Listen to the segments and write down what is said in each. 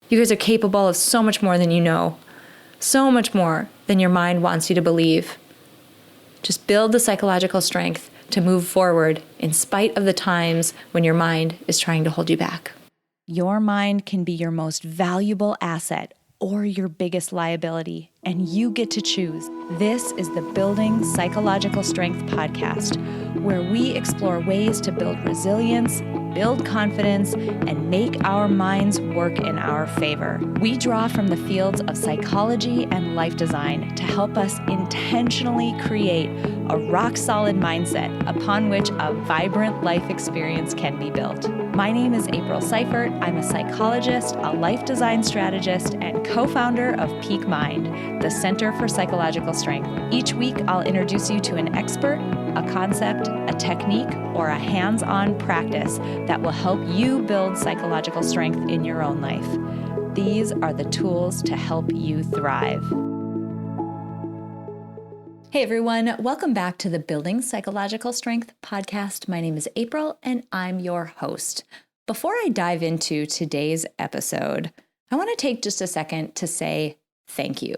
You guys are capable of so much more than you know, so much more than your mind wants you to believe. Just build the psychological strength to move forward in spite of the times when your mind is trying to hold you back. Your mind can be your most valuable asset or your biggest liability, and you get to choose. This is the Building Psychological Strength podcast, where we explore ways to build resilience, build confidence, and make our minds work in our favor. We draw from the fields of psychology and life design to help us intentionally create a rock-solid mindset upon which a vibrant life experience can be built. My name is April Seifert. I'm a psychologist, a life design strategist, and co-founder of Peak Mind, the Center for Psychological Strength. Each week, I'll introduce you to an expert, a concept, a technique, or a hands-on practice that will help you build psychological strength in your own life. These are the tools to help you thrive. Hey everyone, welcome back to the Building Psychological Strength podcast. My name is April and I'm your host. Before I dive into today's episode, I want to take just a second to say thank you.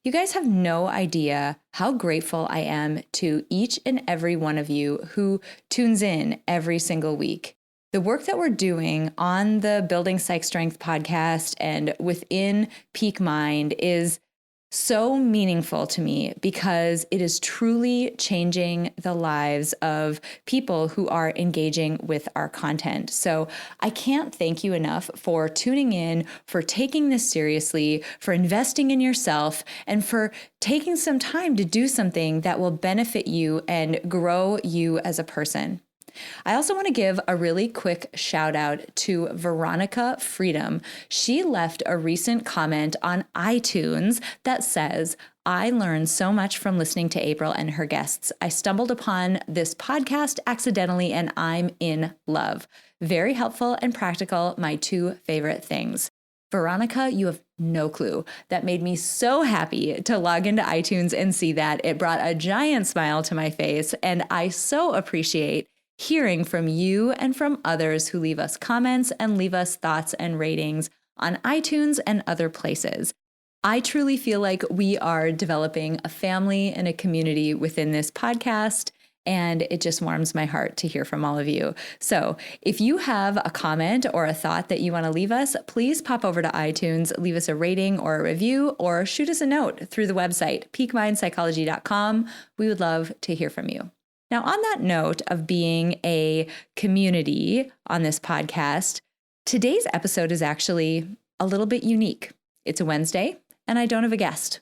You guys have no idea how grateful I am to each and every one of you who tunes in every single week. The work that we're doing on the Building Psych Strength podcast and within Peak Mind is so meaningful to me because it is truly changing the lives of people who are engaging with our content. So I can't thank you enough for tuning in, for taking this seriously, for investing in yourself, and for taking some time to do something that will benefit you and grow you as a person. I also want to give a really quick shout out to Veronica Freedom. She left a recent comment on iTunes that says, "I learned so much from listening to April and her guests. I stumbled upon this podcast accidentally and I'm in love. Very helpful and practical, my two favorite things." Veronica, you have no clue. That made me so happy to log into iTunes and see that. It brought a giant smile to my face, and I so appreciate hearing from you and from others who leave us comments and leave us thoughts and ratings on iTunes and other places. I truly feel like we are developing a family and a community within this podcast, and it just warms my heart to hear from all of you. So if you have a comment or a thought that you want to leave us, please pop over to iTunes, leave us a rating or a review, or shoot us a note through the website, peakmindpsychology.com. We would love to hear from you. Now, on that note of being a community on this podcast, today's episode is actually a little bit unique. It's a Wednesday, and I don't have a guest.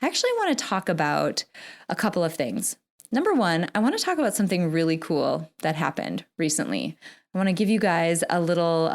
I actually want to talk about a couple of things. Number one, I want to talk about something really cool that happened recently. I want to give you guys a little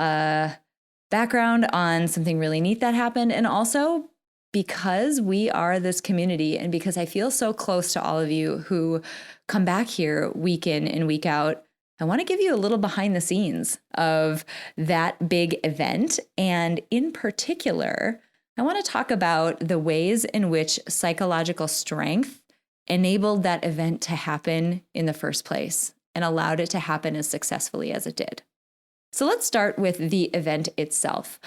background on something really neat that happened, and also because we are this community and because I feel so close to all of you who come back here week in and week out, I want to give you a little behind the scenes of that big event. And in particular, I want to talk about the ways in which psychological strength enabled that event to happen in the first place and allowed it to happen as successfully as it did. So let's start with the event itself.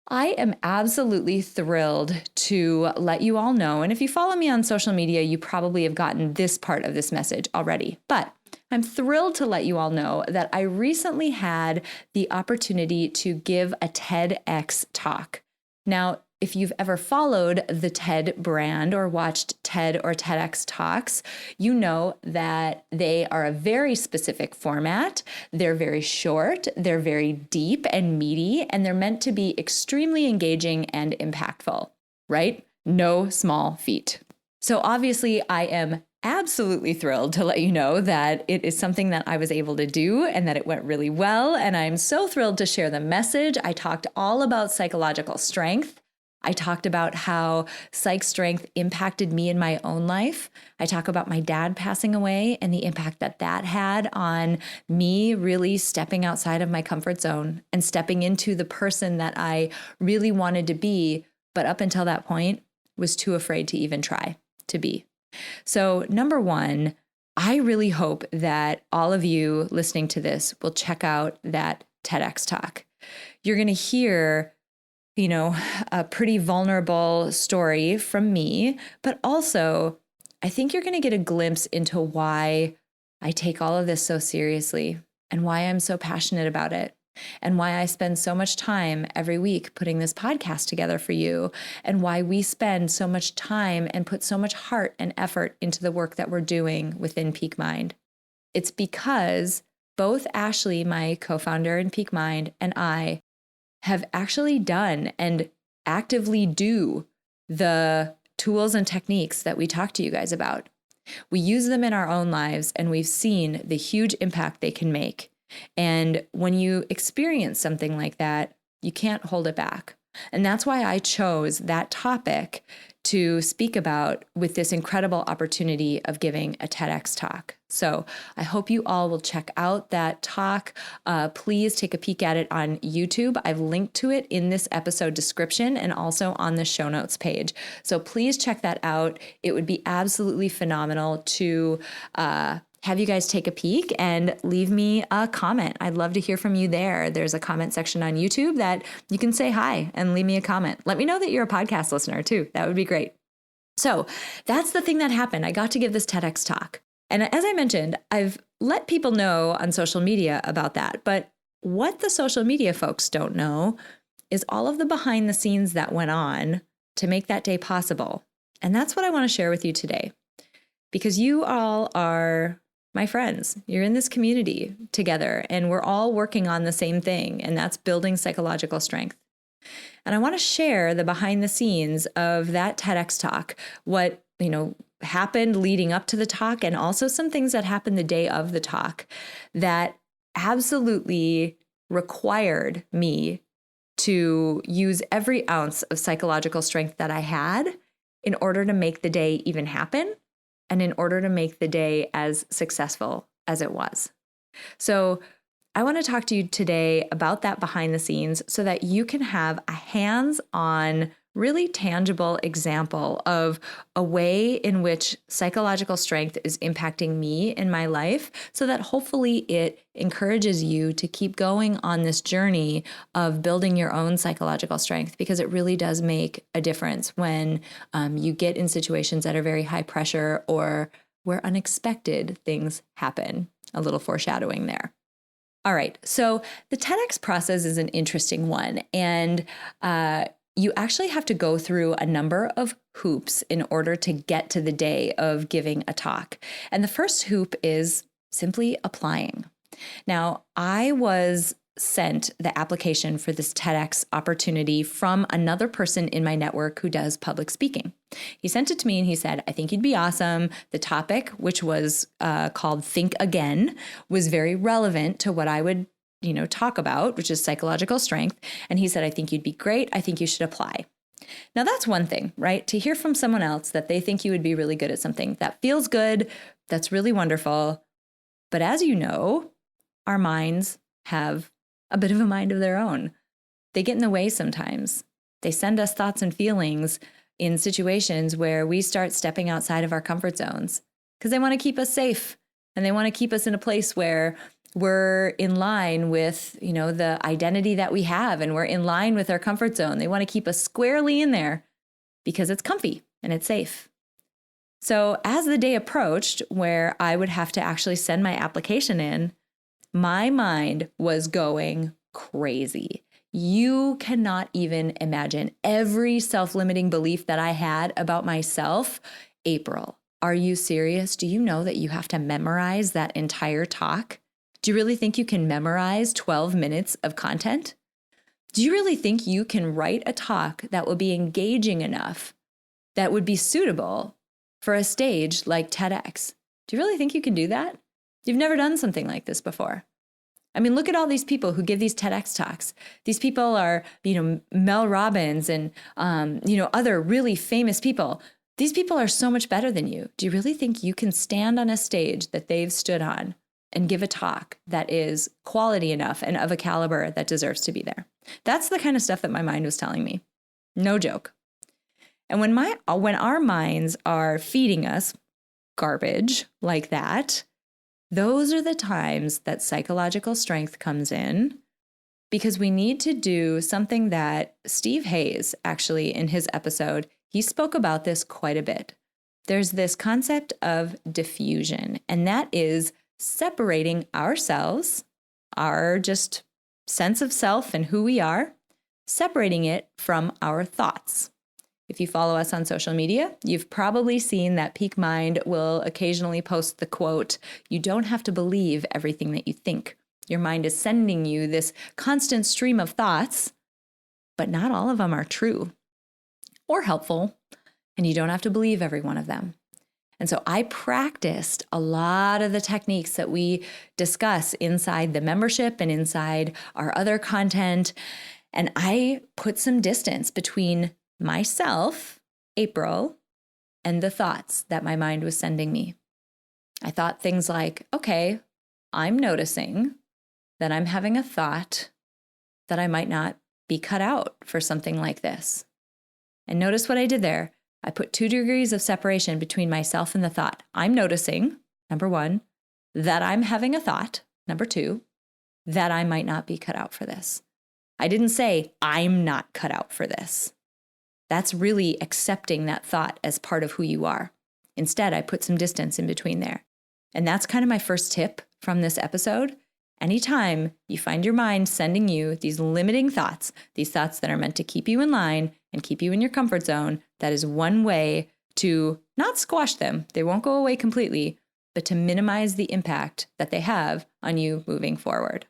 I am absolutely thrilled to let you all know, and if you follow me on social media, you probably have gotten this part of this message already, but I'm thrilled to let you all know that I recently had the opportunity to give a TEDx talk. Now, if you've ever followed the TED brand or watched TED or TEDx talks, you know that they are a very specific format. They're very short, they're very deep and meaty, and they're meant to be extremely engaging and impactful, right? No small feat. So obviously, I am absolutely thrilled to let you know that it is something that I was able to do and that it went really well. And I'm so thrilled to share the message. I talked all about psychological strength. I talked about how psych strength impacted me in my own life. I talk about my dad passing away and the impact that that had on me really stepping outside of my comfort zone and stepping into the person that I really wanted to be, but up until that point was too afraid to even try to be. So number one, I really hope that all of you listening to this will check out that TEDx talk. You're going to hear a pretty vulnerable story from me, but also I think you're going to get a glimpse into why I take all of this so seriously and why I'm so passionate about it and why I spend so much time every week putting this podcast together for you and why we spend so much time and put so much heart and effort into the work that we're doing within Peak Mind. It's because both Ashley, my co-founder in Peak Mind, and I have actually done and actively do the tools and techniques that we talk to you guys about. We use them in our own lives and we've seen the huge impact they can make. And when you experience something like that, you can't hold it back. And that's why I chose that topic to speak about with this incredible opportunity of giving a TEDx talk. So I hope you all will check out that talk. Please take a peek at it on YouTube. I've linked to it in this episode description and also on the show notes page. So please check that out. It would be absolutely phenomenal to have you guys take a peek and leave me a comment. I'd love to hear from you there. There's a comment section on YouTube that you can say hi and leave me a comment. Let me know that you're a podcast listener too. That would be great. So that's the thing that happened. I got to give this TEDx talk. And as I mentioned, I've let people know on social media about that. But what the social media folks don't know is all of the behind the scenes that went on to make that day possible. And that's what I want to share with you today, because you all are my friends. You're in this community together and we're all working on the same thing, and that's building psychological strength. And I want to share the behind the scenes of that TEDx talk, what, happened leading up to the talk, and also some things that happened the day of the talk that absolutely required me to use every ounce of psychological strength that I had in order to make the day even happen and in order to make the day as successful as it was. So I want to talk to you today about that behind the scenes so that you can have a hands-on, really tangible example of a way in which psychological strength is impacting me in my life, so that hopefully it encourages you to keep going on this journey of building your own psychological strength, because it really does make a difference when you get in situations that are very high pressure or where unexpected things happen. A little foreshadowing there. All right, so the TEDx process is an interesting one, and you actually have to go through a number of hoops in order to get to the day of giving a talk. And the first hoop is simply applying. Now, I was sent the application for this TEDx opportunity from another person in my network who does public speaking. He sent it to me and he said, I think you'd be awesome. The topic, which was called Think Again, was very relevant to what I would talk about, which is psychological strength. And he said, I think you'd be great. I think you should apply. Now, that's one thing, right? To hear from someone else that they think you would be really good at something, that feels good. That's really wonderful. But as you know, our minds have a bit of a mind of their own. They get in the way sometimes. They send us thoughts and feelings in situations where we start stepping outside of our comfort zones because they want to keep us safe and they want to keep us in a place where we're in line with, the identity that we have, and we're in line with our comfort zone. They want to keep us squarely in there because it's comfy and it's safe. So as the day approached where I would have to actually send my application in, my mind was going crazy. You cannot even imagine every self-limiting belief that I had about myself. April, are you serious? Do you know that you have to memorize that entire talk? Do you really think you can memorize 12 minutes of content? Do you really think you can write a talk that will be engaging enough, that would be suitable for a stage like TEDx? Do you really think you can do that? You've never done something like this before. I mean, look at all these people who give these TEDx talks. These people are, Mel Robbins and, other really famous people. These people are so much better than you. Do you really think you can stand on a stage that they've stood on and give a talk that is quality enough and of a caliber that deserves to be there? That's the kind of stuff that my mind was telling me. No joke. And when our minds are feeding us garbage like that, those are the times that psychological strength comes in because we need to do something that Steve Hayes, actually, in his episode, he spoke about this quite a bit. There's this concept of diffusion, and that is separating ourselves, our just sense of self and who we are, separating it from our thoughts. If you follow us on social media, you've probably seen that Peak Mind will occasionally post the quote, "You don't have to believe everything that you think. Your mind is sending you this constant stream of thoughts, but not all of them are true or helpful, and you don't have to believe every one of them." And so I practiced a lot of the techniques that we discuss inside the membership and inside our other content. And I put some distance between myself, April, and the thoughts that my mind was sending me. I thought things like, okay, I'm noticing that I'm having a thought that I might not be cut out for something like this. And notice what I did there. I put 2 degrees of separation between myself and the thought. I'm noticing, number 1, that I'm having a thought, number 2, that I might not be cut out for this. I didn't say, I'm not cut out for this. That's really accepting that thought as part of who you are. Instead, I put some distance in between there. And that's kind of my first tip from this episode. Anytime you find your mind sending you these limiting thoughts, these thoughts that are meant to keep you in line and keep you in your comfort zone, that is one way to not squash them. They won't go away completely, but to minimize the impact that they have on you moving forward.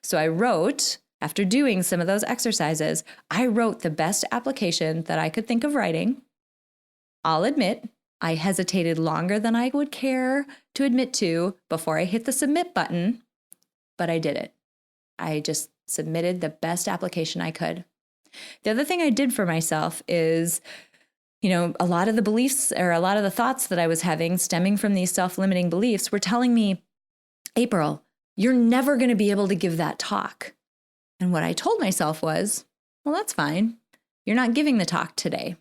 So I wrote, after doing some of those exercises, I wrote the best application that I could think of writing. I'll admit, I hesitated longer than I would care to admit to before I hit the submit button, but I did it. I just submitted the best application I could. The other thing I did for myself is, a lot of the beliefs or a lot of the thoughts that I was having stemming from these self-limiting beliefs were telling me, April, you're never going to be able to give that talk. And what I told myself was, well, that's fine. You're not giving the talk today.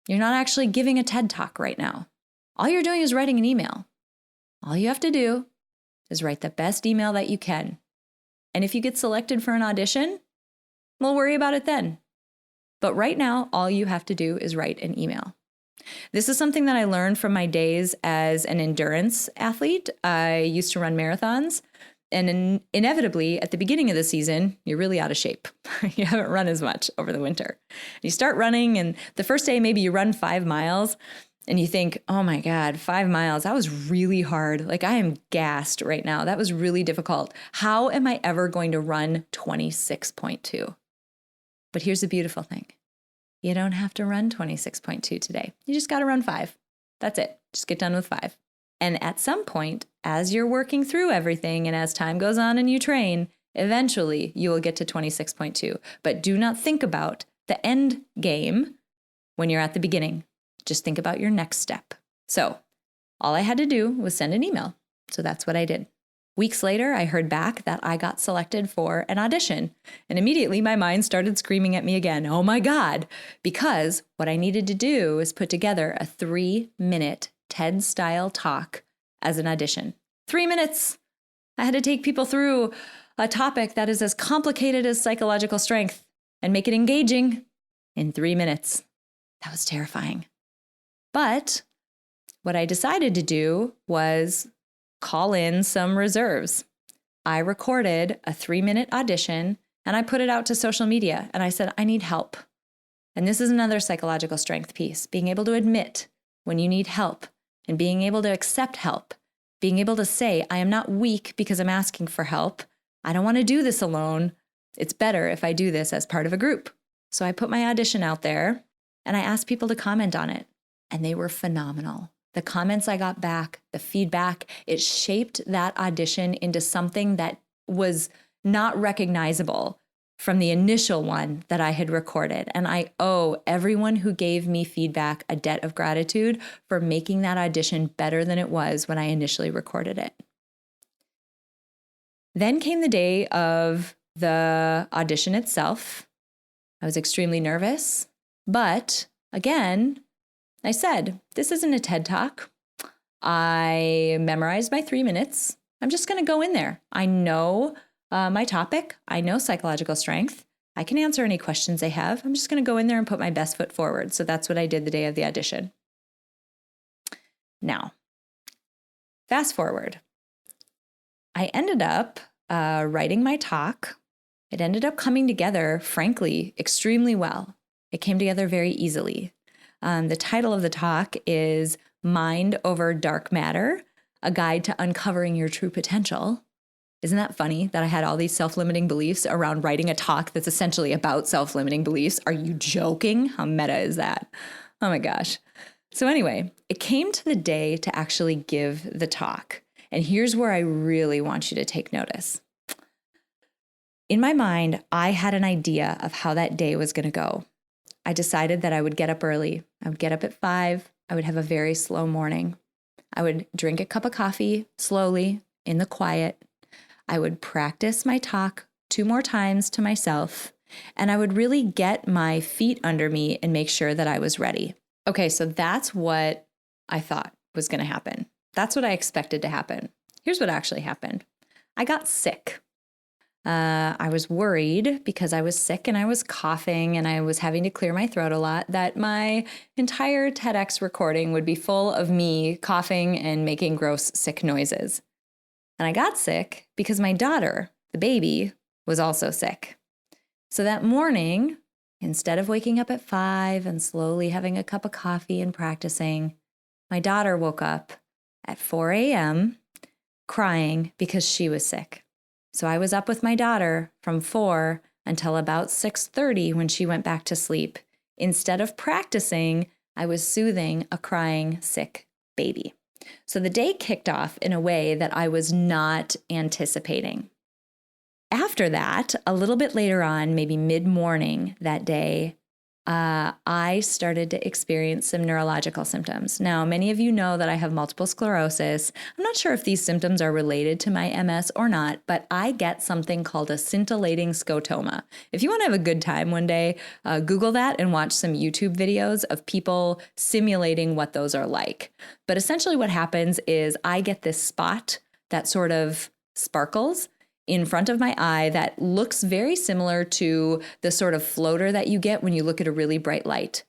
You're not actually giving a TED Talk right now. All you're doing is writing an email. All you have to do is write the best email that you can. And if you get selected for an audition, we'll worry about it then. But right now, all you have to do is write an email. This is something that I learned from my days as an endurance athlete. I used to run marathons. And inevitably, at the beginning of the season, you're really out of shape. You haven't run as much over the winter. You start running, and the first day, maybe you run 5 miles, and you think, oh my God, 5 miles, that was really hard. Like, I am gassed right now. That was really difficult. How am I ever going to run 26.2? But here's the beautiful thing. You don't have to run 26.2 today. You just got to run 5. That's it. Just get done with 5. And at some point, as you're working through everything and as time goes on and you train, eventually you will get to 26.2. But do not think about the end game when you're at the beginning. Just think about your next step. So all I had to do was send an email. So that's what I did. Weeks later, I heard back that I got selected for an audition. And immediately my mind started screaming at me again, oh my God, because what I needed to do is put together a 3-minute TED-style talk as an audition. 3 minutes. I had to take people through a topic that is as complicated as psychological strength and make it engaging in 3 minutes. That was terrifying. But what I decided to do was call in some reserves. I recorded a 3-minute audition and I put it out to social media and I said, I need help. And this is another psychological strength piece, being able to admit when you need help and being able to accept help, being able to say, I am not weak because I'm asking for help. I don't want to do this alone. It's better if I do this as part of a group. So I put my audition out there and I asked people to comment on it. And they were phenomenal. The comments I got back, the feedback, it shaped that audition into something that was not recognizable from the initial one that I had recorded. And I owe everyone who gave me feedback a debt of gratitude for making that audition better than it was when I initially recorded it. Then came the day of the audition itself. I was extremely nervous, but again, I said, this isn't a TED Talk. I memorized my 3 minutes. I'm just going to go in there. I know my topic. I know psychological strength. I can answer any questions they have. I'm just going to go in there and put my best foot forward. So that's what I did the day of the audition. Now, fast forward. I ended up writing my talk. It ended up coming together, frankly, extremely well. It came together very easily. The title of the talk is Mind Over Dark Matter, a guide to uncovering your true potential. Isn't that funny that I had all these self-limiting beliefs around writing a talk that's essentially about self-limiting beliefs? Are you joking? How meta is that? Oh my gosh. So anyway, it came to the day to actually give the talk. And here's where I really want you to take notice. In my mind, I had an idea of how that day was going to go. I decided that I would get up early. I would get up at 5. I would have a very slow morning. I would drink a cup of coffee slowly in the quiet. I would practice my talk 2 more times to myself, and I would really get my feet under me and make sure that I was ready. Okay, so that's what I thought was going to happen. That's what I expected to happen. Here's what actually happened. I got sick. I was worried because I was sick and I was coughing and I was having to clear my throat a lot that my entire TEDx recording would be full of me coughing and making gross, sick noises. And I got sick because my daughter, the baby, was also sick. So that morning, instead of waking up at 5 and slowly having a cup of coffee and practicing, my daughter woke up at 4 a.m. crying because she was sick. So I was up with my daughter from 4 until about 6:30 when she went back to sleep. Instead of practicing, I was soothing a crying, sick baby. So the day kicked off in a way that I was not anticipating. After that, a little bit later on, maybe mid-morning that day, I started to experience some neurological symptoms. Now, many of you know that I have multiple sclerosis. I'm not sure if these symptoms are related to my MS or not, but I get something called a scintillating scotoma. If you want to have a good time one day, Google that and watch some YouTube videos of people simulating what those are like. But essentially what happens is I get this spot that sort of sparkles in front of my eye that looks very similar to the sort of floater that you get when you look at a really bright light.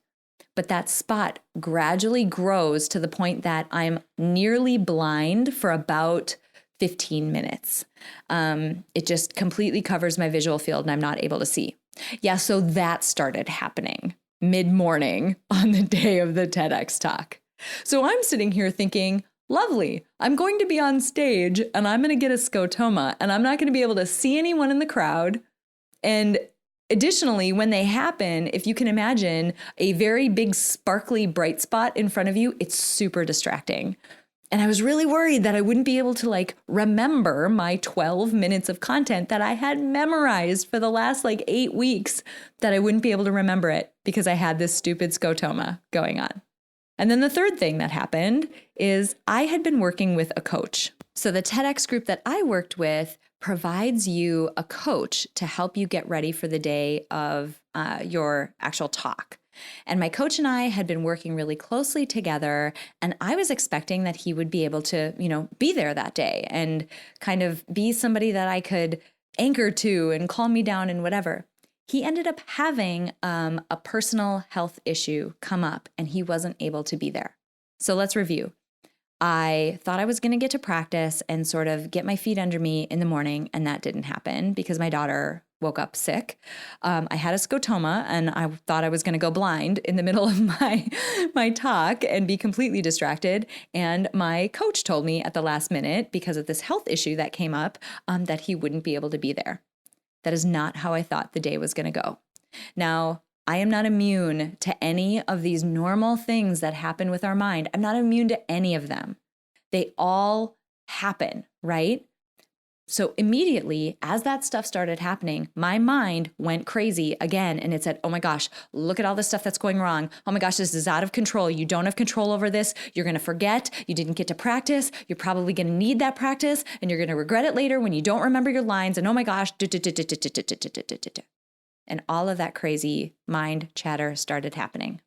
But that spot gradually grows to the point that I'm nearly blind for about 15 minutes. It just completely covers my visual field and I'm not able to see. Yeah, so that started happening mid-morning on the day of the TEDx talk. So I'm sitting here thinking, lovely, I'm going to be on stage and I'm going to get a scotoma and I'm not going to be able to see anyone in the crowd. And additionally, when they happen, if you can imagine a very big sparkly bright spot in front of you, it's super distracting. And I was really worried that I wouldn't be able to remember my 12 minutes of content that I had memorized for the last 8 weeks, that I wouldn't be able to remember it because I had this stupid scotoma going on. And then the third thing that happened is I had been working with a coach. So the TEDx group that I worked with provides you a coach to help you get ready for the day of your actual talk. And my coach and I had been working really closely together, and I was expecting that he would be able to, be there that day and kind of be somebody that I could anchor to and calm me down and whatever. He ended up having a personal health issue come up and he wasn't able to be there. So let's review. I thought I was going to get to practice and sort of get my feet under me in the morning, and that didn't happen because my daughter woke up sick. I had a scotoma and I thought I was going to go blind in the middle of my talk and be completely distracted. And my coach told me at the last minute, because of this health issue that came up, that he wouldn't be able to be there. That is not how I thought the day was going to go. Now, I am not immune to any of these normal things that happen with our mind. I'm not immune to any of them. They all happen, right? So immediately, as that stuff started happening, my mind went crazy again. And it said, oh my gosh, look at all the stuff that's going wrong. Oh my gosh, this is out of control. You don't have control over this. You're going to forget. You didn't get to practice. You're probably going to need that practice. And you're going to regret it later when you don't remember your lines. And oh my gosh. And all of that crazy mind chatter started happening.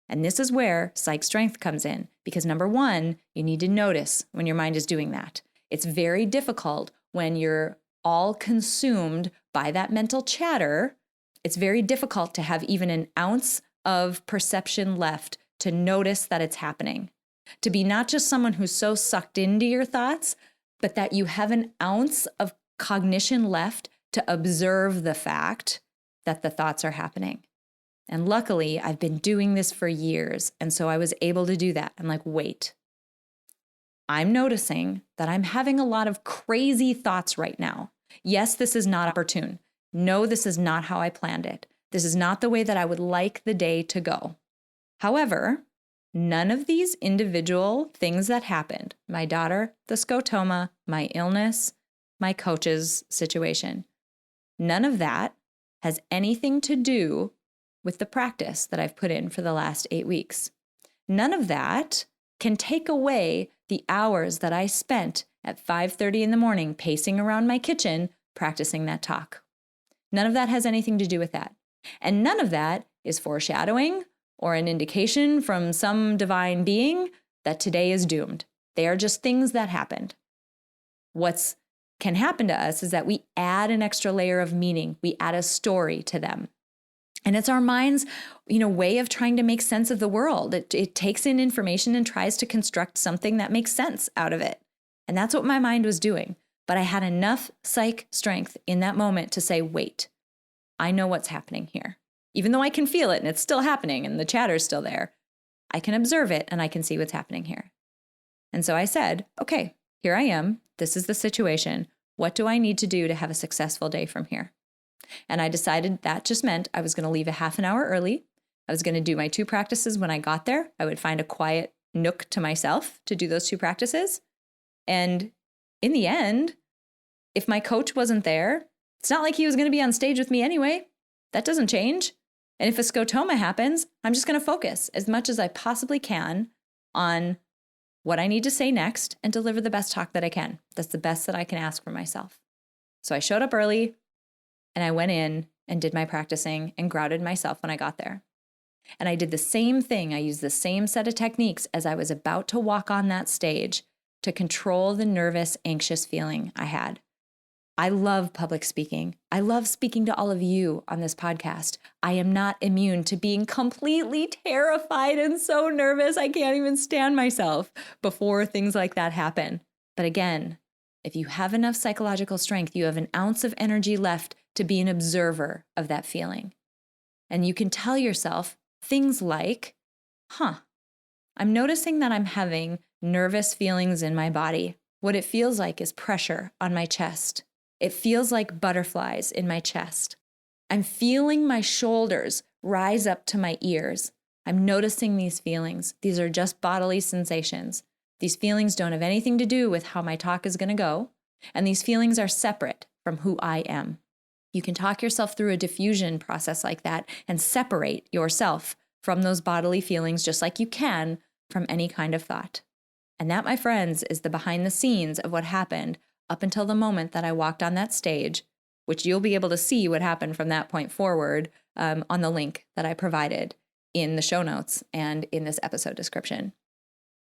And this is where psych strength comes in. Because number one, you need to notice when your mind is doing that. It's very difficult when you're all consumed by that mental chatter, it's very difficult to have even an ounce of perception left to notice that it's happening. To be not just someone who's so sucked into your thoughts, but that you have an ounce of cognition left to observe the fact that the thoughts are happening. And luckily, I've been doing this for years. And so I was able to do that. I'm like, wait, I'm noticing that I'm having a lot of crazy thoughts right now. Yes, this is not opportune. No, this is not how I planned it. This is not the way that I would like the day to go. However, none of these individual things that happened, my daughter, the scotoma, my illness, my coach's situation, none of that has anything to do with the practice that I've put in for the last 8 weeks. None of that can take away the hours that I spent at 5:30 in the morning pacing around my kitchen practicing that talk. None of that has anything to do with that. And none of that is foreshadowing or an indication from some divine being that today is doomed. They are just things that happened. What can happen to us is that we add an extra layer of meaning. We add a story to them. And it's our mind's, way of trying to make sense of the world. It takes in information and tries to construct something that makes sense out of it. And that's what my mind was doing. But I had enough psych strength in that moment to say, wait, I know what's happening here. Even though I can feel it and it's still happening and the chatter's still there, I can observe it and I can see what's happening here. And so I said, okay, here I am. This is the situation. What do I need to do to have a successful day from here? And I decided that just meant I was going to leave a half an hour early. I was going to do my 2 practices when I got there. I would find a quiet nook to myself to do those 2 practices. And in the end, if my coach wasn't there, it's not like he was going to be on stage with me anyway. That doesn't change. And if a scotoma happens, I'm just going to focus as much as I possibly can on what I need to say next and deliver the best talk that I can. That's the best that I can ask for myself. So I showed up early and I went in and did my practicing and grounded myself when I got there. And I did the same thing. I used the same set of techniques as I was about to walk on that stage to control the nervous, anxious feeling I had. I love public speaking. I love speaking to all of you on this podcast. I am not immune to being completely terrified and so nervous I can't even stand myself before things like that happen. But again, if you have enough psychological strength, you have an ounce of energy left to be an observer of that feeling. And you can tell yourself things like, I'm noticing that I'm having nervous feelings in my body. What it feels like is pressure on my chest. It feels like butterflies in my chest. I'm feeling my shoulders rise up to my ears. I'm noticing these feelings. These are just bodily sensations. These feelings don't have anything to do with how my talk is going to go. And these feelings are separate from who I am. You can talk yourself through a diffusion process like that and separate yourself from those bodily feelings just like you can from any kind of thought. And that, my friends, is the behind the scenes of what happened up until the moment that I walked on that stage, which you'll be able to see what happened from that point forward on the link that I provided in the show notes and in this episode description.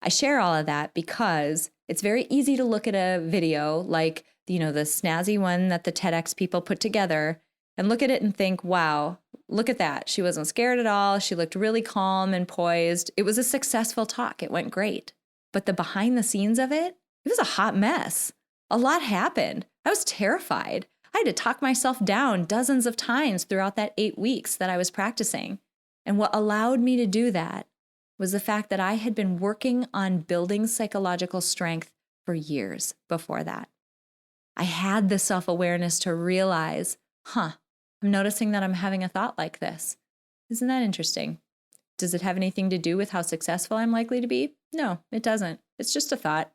I share all of that because it's very easy to look at a video like, the snazzy one that the TEDx people put together and look at it and think, wow, look at that. She wasn't scared at all. She looked really calm and poised. It was a successful talk. It went great. But the behind the scenes of it was a hot mess. A lot happened. I was terrified. I had to talk myself down dozens of times throughout that 8 weeks that I was practicing. And what allowed me to do that was the fact that I had been working on building psychological strength for years before that. I had the self-awareness to realize, I'm noticing that I'm having a thought like this. Isn't that interesting? Does it have anything to do with how successful I'm likely to be? No, it doesn't. It's just a thought.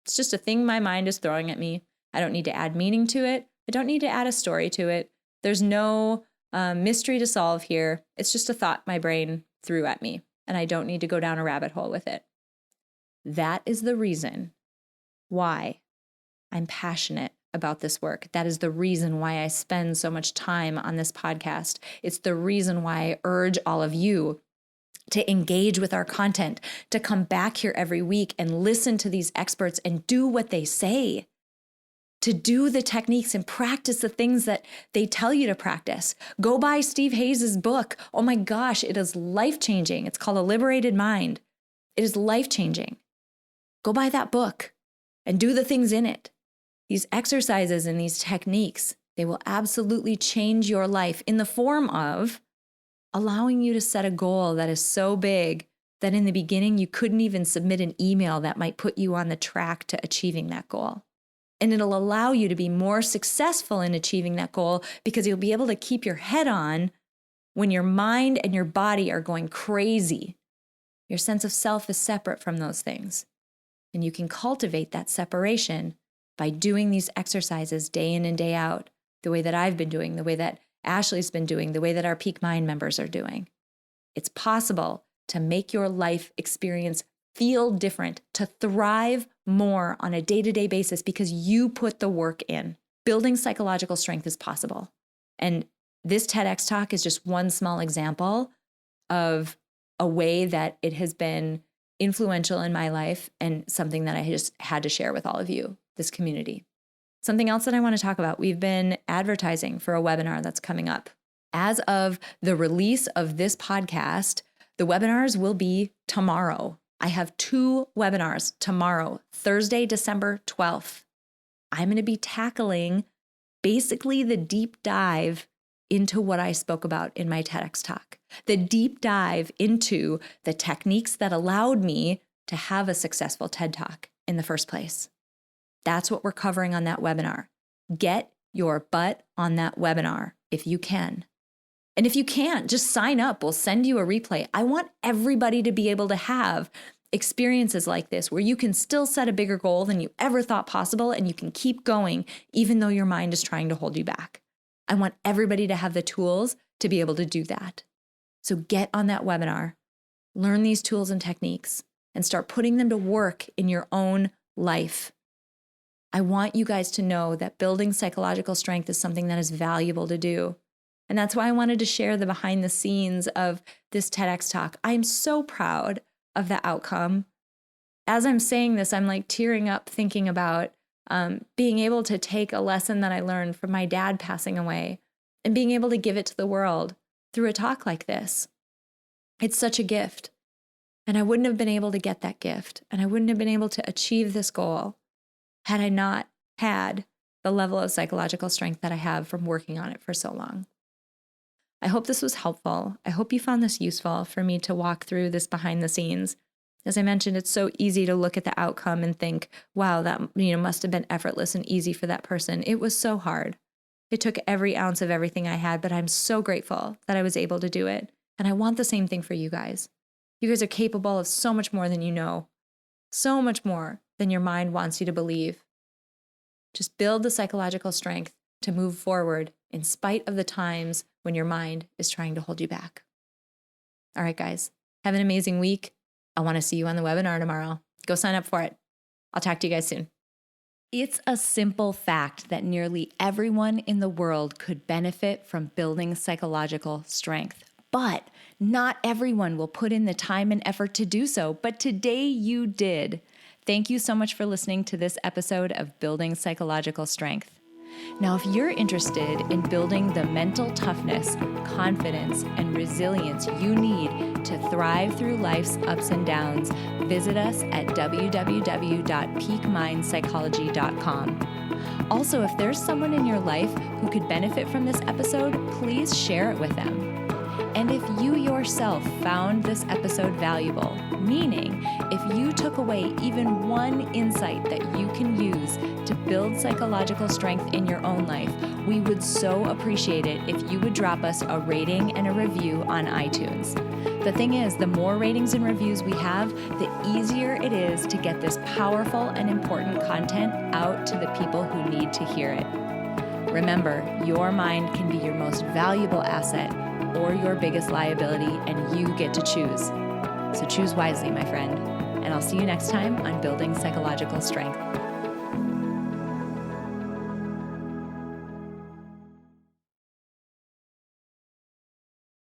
It's just a thing my mind is throwing at me. I don't need to add meaning to it. I don't need to add a story to it. There's no mystery to solve here. It's just a thought my brain threw at me, and I don't need to go down a rabbit hole with it. That is the reason why I'm passionate about this work. That is the reason why I spend so much time on this podcast. It's the reason why I urge all of you to engage with our content, to come back here every week and listen to these experts and do what they say. to do the techniques and practice the things that they tell you to practice. Go buy Steve Hayes' book. Oh my gosh, it is life-changing. It's called A Liberated Mind. It is life-changing. Go buy that book and do the things in it. These exercises and these techniques, they will absolutely change your life in the form of allowing you to set a goal that is so big that in the beginning you couldn't even submit an email that might put you on the track to achieving that goal. And it'll allow you to be more successful in achieving that goal because you'll be able to keep your head on when your mind and your body are going crazy. Your sense of self is separate from those things. And you can cultivate that separation by doing these exercises day in and day out, the way that I've been doing, the way that Ashley's been doing, the way that our Peak Mind members are doing. It's possible to make your life experience feel different, to thrive more on a day-to-day basis because you put the work in. Building psychological strength is possible. And this TEDx Talk is just one small example of a way that it has been influential in my life and something that I just had to share with all of you, this community. Something else that I want to talk about, we've been advertising for a webinar that's coming up. As of the release of this podcast, the webinars will be tomorrow. I have 2 webinars tomorrow, Thursday, December 12th. I'm going to be tackling basically the deep dive into what I spoke about in my TEDx Talk. The deep dive into the techniques that allowed me to have a successful TED Talk in the first place. That's what we're covering on that webinar. Get your butt on that webinar if you can. And if you can't, just sign up. We'll send you a replay. I want everybody to be able to have experiences like this where you can still set a bigger goal than you ever thought possible and you can keep going even though your mind is trying to hold you back. I want everybody to have the tools to be able to do that. So get on that webinar, learn these tools and techniques, and start putting them to work in your own life. I want you guys to know that building psychological strength is something that is valuable to do. And that's why I wanted to share the behind the scenes of this TEDx Talk. I'm so proud of the outcome. As I'm saying this, I'm like tearing up thinking about being able to take a lesson that I learned from my dad passing away and being able to give it to the world through a talk like this. It's such a gift. And I wouldn't have been able to get that gift. And I wouldn't have been able to achieve this goal had I not had the level of psychological strength that I have from working on it for so long. I hope this was helpful. I hope you found this useful for me to walk through this behind the scenes. As I mentioned, it's so easy to look at the outcome and think, wow, that must have been effortless and easy for that person. It was so hard. It took every ounce of everything I had, but I'm so grateful that I was able to do it. And I want the same thing for you guys. You guys are capable of so much more than you know, so much more than your mind wants you to believe. Just build the psychological strength to move forward in spite of the times when your mind is trying to hold you back. All right, guys, have an amazing week. I want to see you on the webinar tomorrow. Go sign up for it. I'll talk to you guys soon. It's a simple fact that nearly everyone in the world could benefit from building psychological strength, but not everyone will put in the time and effort to do so. But today you did. Thank you so much for listening to this episode of Building Psychological Strength. Now, if you're interested in building the mental toughness, confidence, and resilience you need to thrive through life's ups and downs, visit us at www.peakmindpsychology.com. Also, if there's someone in your life who could benefit from this episode, please share it with them. And if you yourself found this episode valuable, meaning if you took away even one insight that you can use to build psychological strength in your own life, we would so appreciate it if you would drop us a rating and a review on iTunes. The thing is, the more ratings and reviews we have, the easier it is to get this powerful and important content out to the people who need to hear it. Remember, your mind can be your most valuable asset or your biggest liability, and you get to choose. So choose wisely, my friend. And I'll see you next time on Building Psychological Strength.